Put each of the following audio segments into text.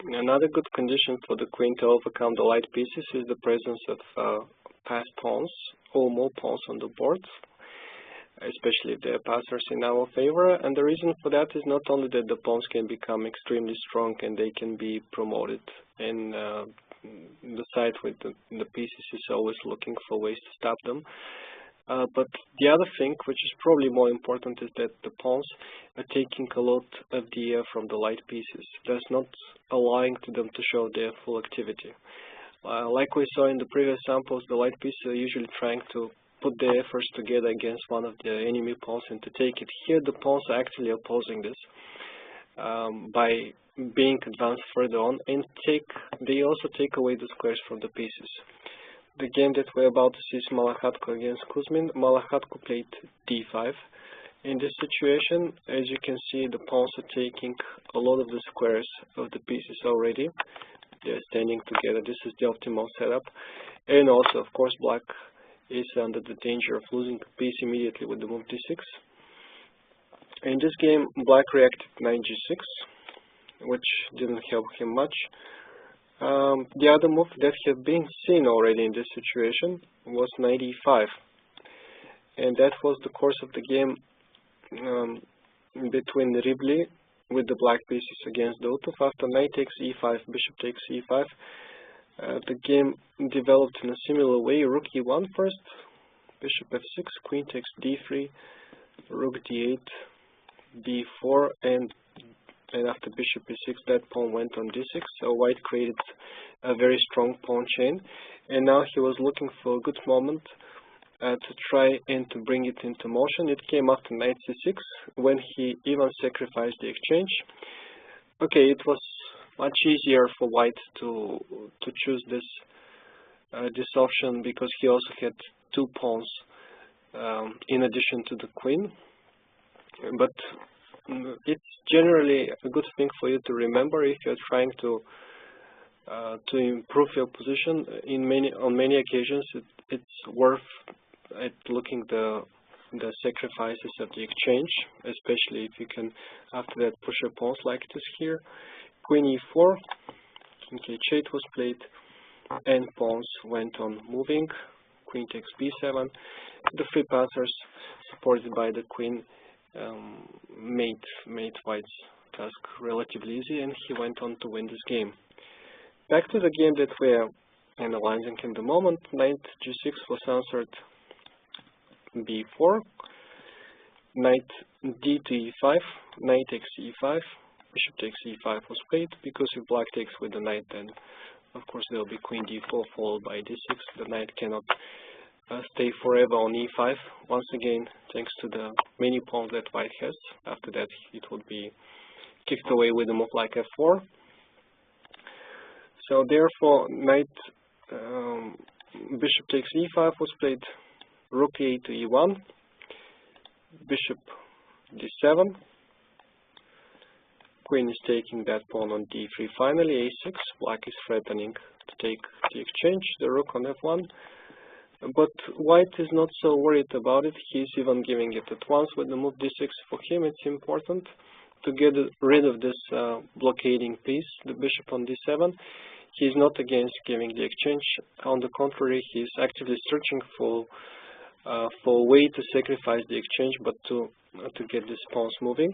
Another good condition for the queen to overcome the light pieces is the presence of passed pawns or more pawns on the board, especially if the passers in our favor. And the reason for that is not only that the pawns can become extremely strong and they can be promoted, and the side with the pieces is always looking for ways to stop them. But the other thing, which is probably more important, is that the pawns are taking a lot of the air from the light pieces, thus not allowing to them to show their full activity. Like we saw in the previous samples, the light pieces are usually trying to put their efforts together against one of the enemy pawns and to take it. Here the pawns are actually opposing this by being advanced further on, and they also take away the squares from the pieces. The game that we're about to see is Malakhatko against Kuzmin. Malakhatko played d5. In this situation, as you can see, the pawns are taking a lot of the squares of the pieces already. They're standing together. This is the optimal setup. And also, of course, black is under the danger of losing a piece immediately with the move d6. In this game, black reacted knight g6, which didn't help him much. The other move that had been seen already in this situation was knight e5, and that was the course of the game between Ribli with the black pieces against Dotov. After knight takes e5, bishop takes e5, the game developed in a similar way. Rook e1 first, bishop f6, queen takes d3, rook d8, d4, and after bishop e6, that pawn went on d6, so white created a very strong pawn chain, and now he was looking for a good moment to try and to bring it into motion. It came after knight c6, when he even sacrificed the exchange. Okay, it was much easier for white to choose this option, because he also had two pawns in addition to the queen. But it's generally a good thing for you to remember if you're trying to improve your position. On many occasions, it's worth looking the sacrifices of the exchange, especially if you can after that push your pawns like it is here. Queen e4, king h8 was played, and pawns went on moving. Queen takes b7. The free passers supported by the queen made white's task relatively easy, and he went on to win this game. Back to the game that we're analyzing in the moment. Knight g6 was answered b4, knight d to e5, knight takes e5, bishop takes e5 was played, because if black takes with the knight, then of course there will be queen d4 followed by d6. The knight cannot stay forever on e5. Once again, thanks to the many pawns that white has. After that, it would be kicked away with a move like f4. So therefore, knight bishop takes e5 was played, rook e8 to e1, bishop d7, queen is taking that pawn on d3. Finally, a6, black is threatening to take the exchange, the rook on f1. But white is not so worried about it. He's even giving it at once with the move d6. For him, it's important to get rid of this blockading piece, the bishop on d7. He's not against giving the exchange. On the contrary, he's actively searching for a way to sacrifice the exchange, but to get these pawns moving.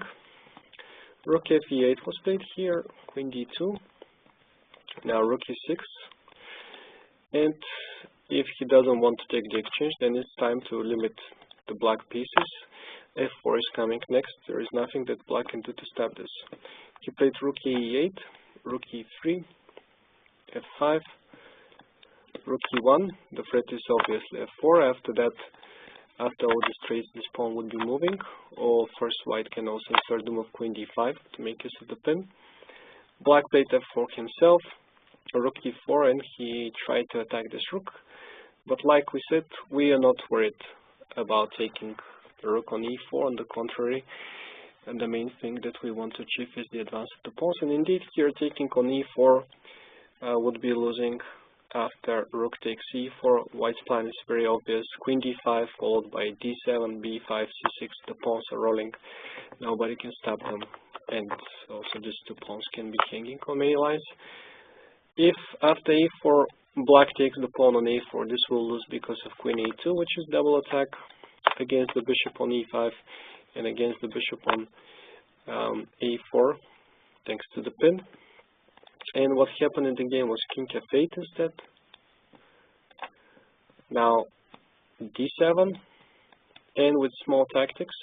Rook f8 was played here, queen d2. Now rook e6, and if he doesn't want to take the exchange, then it's time to limit the black pieces. f4 is coming next. There is nothing that black can do to stop this. He played rook e8, rook e3, f5, rook e1. The threat is obviously f4. After that, after all these trades, this pawn would be moving. Or first, white can also insert the move queen d5 to make use of the pin. Black played f4 himself, rook e4, and he tried to attack this rook. But like we said, we are not worried about taking the rook on e4. On the contrary, and the main thing that we want to achieve is the advance of the pawns. And indeed, here taking on e4 would be losing after rook takes e4. White's plan is very obvious. Queen d5 followed by d7, b5, c6. The pawns are rolling. Nobody can stop them. and also these two pawns can be hanging on many lines. If after a4 black takes the pawn on a4, this will lose because of queen a2, which is double attack against the bishop on e5 and against the bishop on a4, thanks to the pin. And what happened in the game was king f8 instead. Now d7, and with small tactics,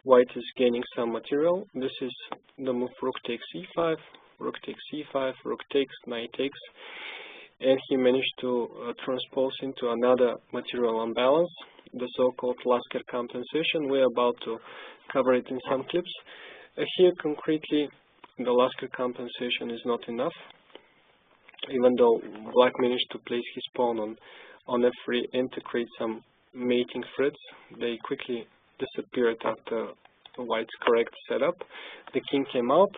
white is gaining some material. This is the move rook takes e5, rook takes e5, rook takes, knight takes, and he managed to transpose into another material imbalance, the so-called Lasker compensation. We're about to cover it in some clips. Here concretely, the Lasker compensation is not enough. Even though black managed to place his pawn on f3 and to create some mating threads, they quickly disappeared after white's correct setup. The king came out,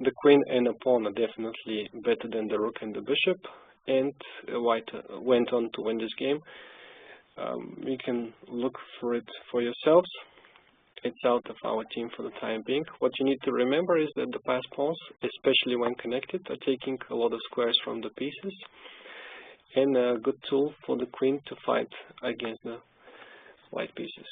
the queen and the pawn are definitely better than the rook and the bishop, and white went on to win this game. You can look for it for yourselves. It's out of our team for the time being. What you need to remember is that the passed pawns, especially when connected, are taking a lot of squares from the pieces, and a good tool for the queen to fight against the white pieces.